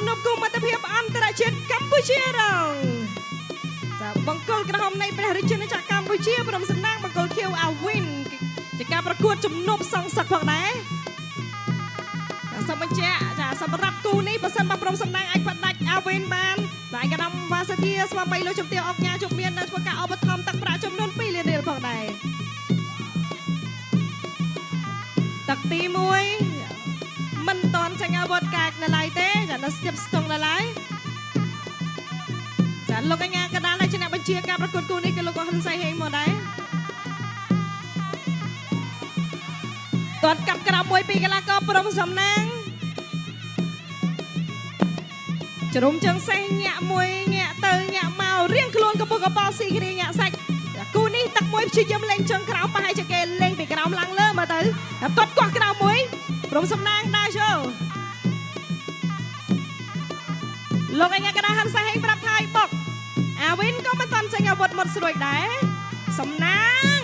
ជំនុំគុំមិត្តភាពអន្តរជាតិកម្ពុជារងចាបង្គោលក្រហមនៃព្រះរាជាណាចក្រកម្ពុជាព្រមសំណាងបង្គោលខៀវអាវិនជាការប្រកួតជំនប់សងសឹកផងដែរសូមបញ្ជាក់ចាសម្រាប់គូនេះបើសិនមកព្រមសំណាងអាចបដាច់អាវិនបានតែកណ្ដាំវ៉ាសាធាស្វាមីលោកជំទាវអុកញ៉ាជុំមាននៅធ្វើការឧបត្ថម្ភទឹកប្រាក់ចំនួន2លានរៀលផងដែរទឹកទី1មិនតន់ចាញ់អាវុធកាចនៅឡើយទេចានៅស្ទាបស្ទង់នៅឡើយចាលោកកញ្ញាកណ្ដាលដែលជាអ្នកបញ្ជាការប្រកួតគូនេះគឺលោកហ៊ុនសែនហេងមកដែរទាត់កាប់ក្រៅមួយពីកីឡាករព្រំសំណាងជ្រុំជើងសេះញាក់មួយញាក់ទៅញាក់មករៀងខ្លួនកពុះកប៉ោស៊ីគ្នាញាក់សាច់គូនេះទឹកមួយព្យាយាមលេងជើងក្រោមប្រហែលជាគេលេងពីក្រោមឡើងលើមើលទៅទាត់កោះក្រៅមួយព្រំសំណាងដើរចូលលោកអញ្ញាកណ្ដាលហ៊ុនសែនហេងប្រាប់ថាឲ្យបុកអាវិនក៏មិនតាន់ចេញអាវុធមុតស្រួយដែរសំណាង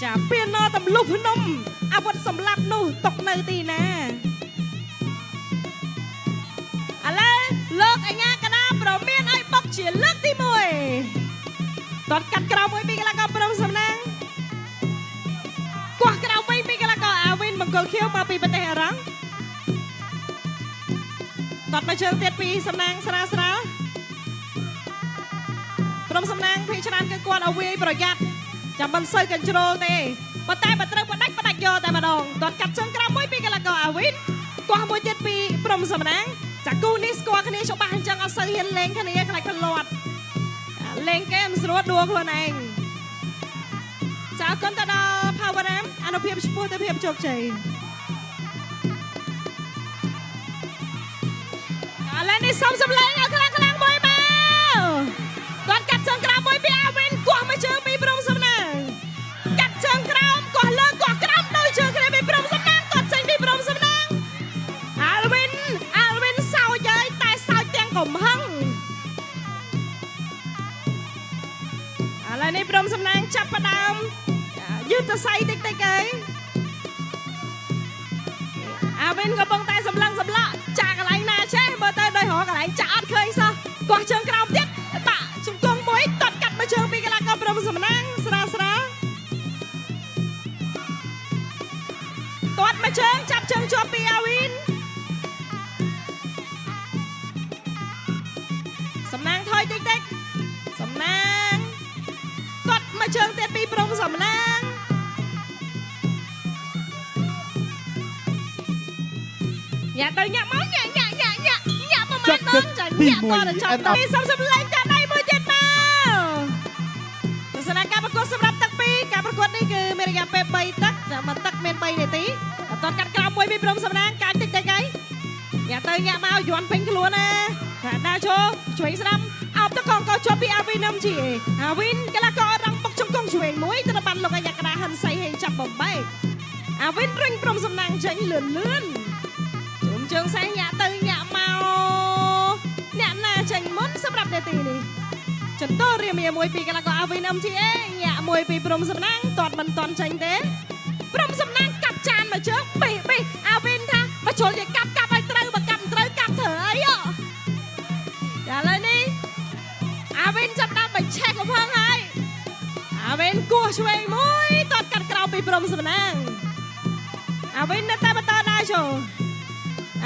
ចាពៀនណតំលុះភ្នំអាវុធសម្លាប់នោះตกនៅទីណាឥឡូវលោកអញ្ញាកណ្ដាលប្រមានឲ្យបុកជាលើកទី1ទាត់កាត់ក្រៅមួយពីកីឡាករព្រំសំណាងកោះក្រៅវិញពីកីឡាករអាវិនបង្គោលខៀវមកពីប្រទេសអារ៉ង់ទាត់មកជើងទៀតពីសំណាងស្រាលស្រាលព្រំសំណាងភ័យច្រើនគឺគាត់ឲ្យវាយប្រយ័ត្នចាំមិនសូវកញ្ជ្រោលទេប៉ុន្តែបើត្រូវបដាច់យកតែម្ដងទាត់កាត់ជើងក្រៅមួយពីកីឡាករអាវិនកោះមួយទៀតពីព្រំសំណាងចាគូនេះស្គាល់គ្នាច្បាស់អញ្ចឹងអត់សូវហ៊ានលេងគ្នាខ្លាចផ្លាត់លេងគេមិនស្រួលដួលខ្លួនឯងចាអរគុណទៅដល់ Power Ram អនុភាពឆ្ពោះទៅភាពជោគជ័យឥឡូវនេះសូមសម្លេងឲ្យខ្លាំងមួយមកគាត់កាត់ជើងក្រៅមួយពីអាវិនកោះមួយជើងពីព្រំសំណាងកាត់ជើងក្រោមកោះលើកោះក្រោមដោយជើងគ្នាពីព្រំសំណាងគាត់ចេញពីព្រំសំណាងអាវិនសោចហើយតែសោចទាំងកំហឹងឥឡូវនេះព្រំសំណាងចាប់ផ្ដើមយឺតទៅសៃតិចហើយអាវិនកំពុងតែសម្លឹងសម្លក់ចាកន្លែងណាចេះមើលទៅដោយរកកន្លែងចាក់អត់ឃើញសោះកោះជើងក្រោមទៀតបាក់ជង្គង់មួយតាត់កាត់មកជើងពីកីឡាករព្រំសំណាងស្រាលទាត់មកជើងចាប់ជើងជាប់ពីអាវិនសំណាងថយតិចសំណាងទាត់មកជើងទៀតពីព្រំសំណាងញាក់ទៅញាក់មកញាក់ប្រមាណដងចាញាក់តទៅចប់ទៅសំលេងចាដៃមួយទៀតមកទស្សនកិច្ចការប្រកួតសម្រាប់ទឹក2ការប្រកួតនេះគឺមានរយៈពេល3ទឹកចាមួយទឹកមាន3នាទីតតកាត់ក្រោមមួយពីព្រំសំណាងកាច់តិចហើយញាក់ទៅញាក់មកយន់ពេញខ្លួនណាថាដើរចូលជួយស្ដាំអោបទៅកងកោជាប់ពីអាវិននឹងជីអាវិនកីឡាកររងបុកជង្គង់ឆ្វេងមួយទៅបានលោកអញ្ញាកណ្ដាលហ៊ុនសែនហេងចាប់បំបែកអាវិនរុញព្រំសំណាងចេញលឿនជើងសេះញាក់ទៅញាក់មកអ្នកណាចេញមុនសម្រាប់នាទីនេះចន្ទោរៀមមួយពីកីឡាករអាវិន MTA ញាក់មួយពីព្រំសំណាងទាត់មិនទាន់ចេញទេព្រំសំណាងកាប់ចានមកជើងបេះអាវិនថាមកជុលជាកាប់ឲ្យត្រូវបើកាប់មិនត្រូវកាប់ធ្វើអីឥឡូវនេះអាវិនចាប់ដាក់បញ្ឆេះកំផឹងហើយអាវិនគោះឆ្វេងមួយទាត់កាត់ក្រៅពីព្រំសំណាងអាវិននៅតែបន្តដើរចូល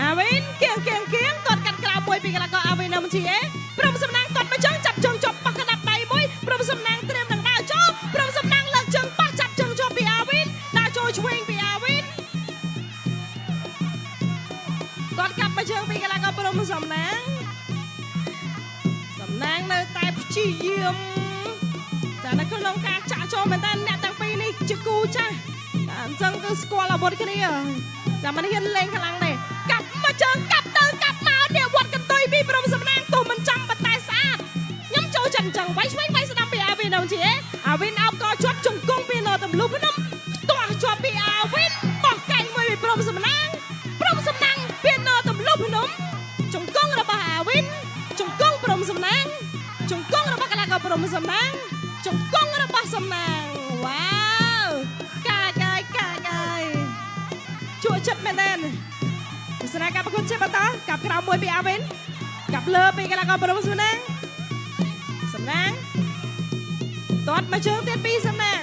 អាវិនគៀងទាត់កាត់ក្រៅមួយពីកីឡាករអាវិន MTA ព្រំសំណាងទាត់មកជើងចាប់ជើងជាប់ប៉ះកណ្ដាប់ដៃមួយព្រំសំណាងត្រៀមនឹងដើរចូលព្រំសំណាងលើកជើងប៉ះចាប់ជើងជាប់ពីអាវិនដើរចូលឆ្វេងពីអាវិនគាត់កាប់មកជើងពីកីឡាករព្រំសំណាងនៅតែព្យាយាមចានៅក្នុងការចាក់ចូលមែនតើអ្នកទាំងពីរនេះជាគូចាស់អញ្ចឹងគឺស្គាល់អាវុធគ្នាចាំមិនហ៊ានលេងខ្លាំងទេកាប់មកជើងកាប់ទៅកាប់មកនេះវត្តកន្ទុយពីព្រំសំណាងទោះមិនចាំប៉ុន្តែស្អាតខ្ញុំចូលចិត្តអញ្ចឹងវាយឆ្វេងវាយស្ដាំពីអាវិនដល់ជាអាវិនអោបកជាប់ជង្គង់ពីនៅទម្លុះភ្នំខ្ទាស់ជាប់ពីអាវិនបោះកែងមួយពីព្រំសំណាងពីនៅទម្លុះភ្នំជង្គង់របស់អាវិនជង្គង់ព្រំសំណាងជង្គង់របស់កីឡាករព្រំសំណាងជង្គង់របស់សំណាងវ៉ាវកាយជក់ចិត្តមែនទេ សនាការប្រកួតជាបន្តកាប់ក្រោមមួយពីអាវិនកាប់លើពីកីឡាករព្រំសំណាងទាត់មកជើងទៀតពីសំណាង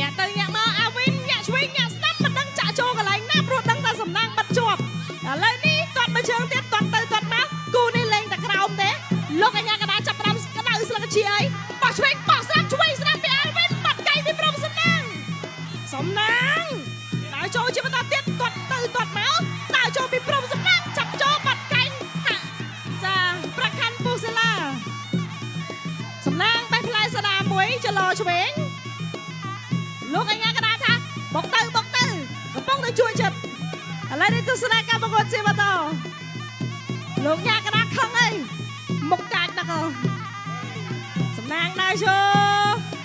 ញាក់ទៅញាក់មកអាវិនញាក់ឆ្វេងញាក់ស្ដាំមិនដឹងចាក់ចូលកន្លែងណាព្រោះដឹងតែសំណាងបាត់ជាប់ឥឡូវនេះទាត់មកជើងទៀតទាត់ទៅទាត់មកគូនេះលេងតែក្រោមទេលោកអញ្ញាកដាចាប់ផ្ដើមក្តៅស្លឹកជាអីបោះឆ្វេងបោះស្ដាំឆ្វេងស្ដាំពីអាវិនបាត់កៃពីព្រំសំណាងដើរចូលជាបន្តទៀតទាត់ទៅទាត់មកដើរចូលពីព្រំសំណាងចាប់ចូលបាត់កៃចាប្រខាន់ពុសិលាសំណាងបេះផ្លែសាដាមួយចលោឆ្វេងលោកអញ្ញាកដាថាបុកទៅកំពុងទៅជួយចិត្តឥឡូវនេះទស្សនៈការប្រកួតជាបន្តលោកញ៉ាកដាខឹងអីមុខកាច់ដល់សំណាងដើរចូល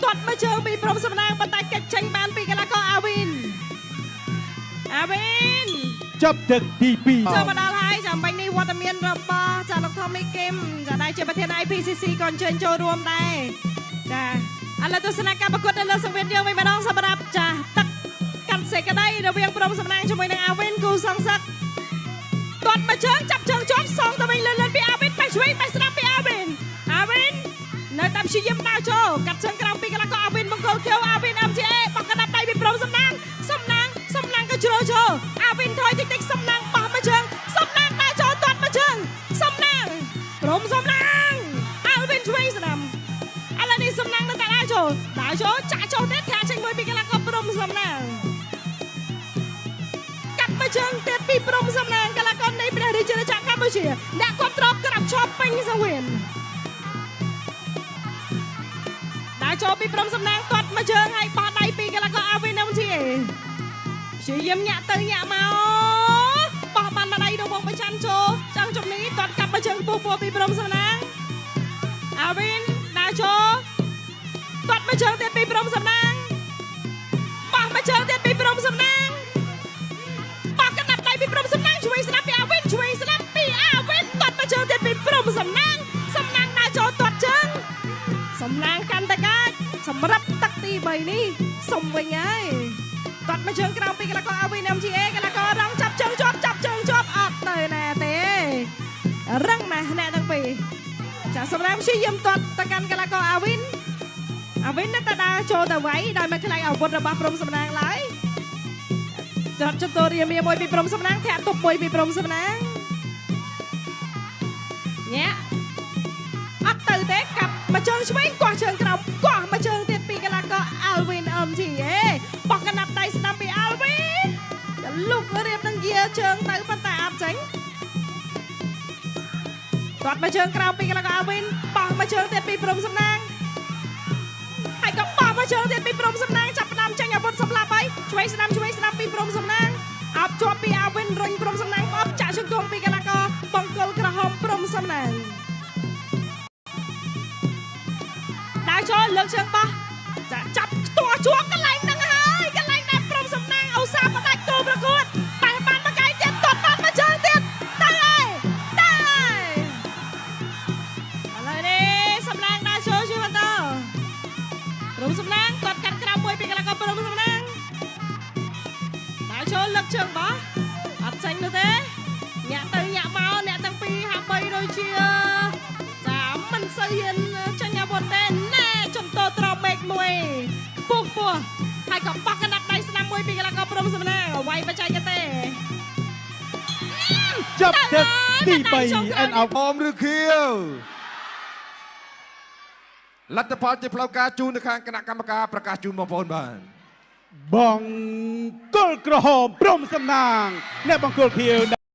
ទាត់មកជើងពីព្រំសំណាងប៉ុន្តែកិច្ចចេញបានពីកីឡាករអាវិនចាប់ទឹកទី2ចូលមកដល់ហើយចាំបាញ់នេះវត្តមានរបស់ចាលោកថមីគឹមចាដែលជាប្រធាន IPCC ក៏អញ្ជើញចូលរួមដែរចាឥឡូវទស្សនៈការប្រកួតនៅលើសង្វៀនយើងវិញម្ដងសម្រាប់ចាទឹកកាត់សេចក្តីរវាងព្រំសំណាងជាមួយនឹងអាវិនគូសងសឹកទាត់មកជើងចាប់ជើងជាប់សងទៅវិញលឿនពីអាវិនបេះឆ្វេងបេះស្ដាំពីអាវិននៅតែព្យាយាមដើរចូលកាត់ជើងក្រោមពីកីឡាករអាវិនបង្គោលខៀវអាវិន MTA បោះកណ្ដាប់ដៃពីព្រំសំណាងក៏ជ្រុលចូលអាវិនថយតិចសំណាងបោះមកជើងសំណាងដើរចូលទាត់មកជើងសំណាងព្រំសំណាងអាវិនឆ្វេងស្ដាំឥឡូវនេះសំណាងនៅតែដើរចូលចាក់ចូលទៀតធាក់ចេញមួយពីកីឡាករព្រំសំណាងកាត់មកជើងទៀតពីព្រំសំណាងកីឡាករនៃព្រះរាជាណាចក្រកម្ពុជាអ្នកគ្រប់គ្រងក្រាបជាប់ពេញសង្វៀនដើរចូលពីព្រំសំណាងទាត់មកជើងហើយបោះដៃពីកីឡាករអាវិន MTA ព្យាយាមញាក់ទៅញាក់មកបោះបានដៃដល់វងប្រចាំចូលចង់ជំនេះទាត់កាប់មកជើងពោះពីព្រំសំណាងអាវិនដើរចូលទាត់មកជើងទៀតពីព្រំសំណាងបោះមកជើងទៀតពីព្រំសំណាងបោះកណ្ដាប់ដៃពីព្រំសំណាងឆ្វេងស្ដាប់ពីអាវិនទាត់មកជើងទៀតពីព្រំសំណាងដើរចូលទាត់ជើងសំណាងកាន់តែកាចសម្រាប់ទឹកទី3នេះសុំវិញហើយទាត់មកជើងក្រោមពីកីឡាករអាវិន MTA កីឡាកររងចាប់ជើងជាប់អត់ទៅណែទេរឹងណាស់អ្នកទាំងពីរចាសម្រាប់ព្យាយាមទាត់ទៅកាន់កីឡាករអាវិននៅតែដើរចូលទៅវាយដោយមិនខ្លាចអាវុធរបស់ព្រំសំណាងឡើយចាត់ចតុរាមាមួយពីព្រំសំណាងធាក់ទប់មួយពីព្រំសំណាងញ៉ាអត់ទៅទេកាប់មកជើងឆ្វេងកោះជើងក្រោមកោះមកជើងទៀតពីកីឡាករអាវិន MTA បោះកណ្ដាប់ដៃស្ដាំពីអាវិនលោករៀបនឹងយាជើងទៅប៉ុន្តែអត់ចេញទាត់មកជើងក្រោមពីកីឡាករអាវិនបោះមកជើងទៀតពីព្រំសំណាងហើយក៏បោះមកជើងទៀតពីព្រំសំណាងចាប់ផ្ដើមចេញអាវុធសម្លាប់ហើយឆ្វេងស្ដាំពីព្រំសំណាងអបជាប់ពីអាវិនរុញព្រំសំណាងបោះចាក់ជង្គង់ពីកីឡាករបង្គោលក្រហមព្រំសំណាងដើរចូលលើកជើងបោះចាចាប់ខ្ទាស់ជាប់កន្លែងហ្នឹងហើយកន្លែងដែលព្រំសំណាងឧស្សាហ៍បដាច់គោប្រកួតបែរបានមកកៃទៀតទាត់មកជើងទៀតទៅហើយឥឡូវនេះសំណាងដើរចូលជាបន្តព្រំសំណាងទាត់កាត់ក្រៅមួយពីកីឡាករព្រំសំណាងដើរចូលលើកជើងបោះអត់ចេញនោះទេញាក់ទៅញាក់មកអ្នកទាំងពីរហាក់បីដូចជាចាមិនសូវហ៊ានចាញ់អាវុធទេណែចំតត្រមេឃមួយពោះហើយក៏បោះកណ្ដាប់ដៃស្ដាំមួយពីកីឡាករព្រំសំណាងវាយបច្ចេកទេសចាប់ទឹកទី3 and out អមឬខៀវលទ្ធផលជាផ្លូវការជូនទៅខាងគណៈកម្មការប្រកាសជូនបងប្អូនបានបង្គោលក្រហមព្រំសំណាងអ្នកបង្គោលខៀវ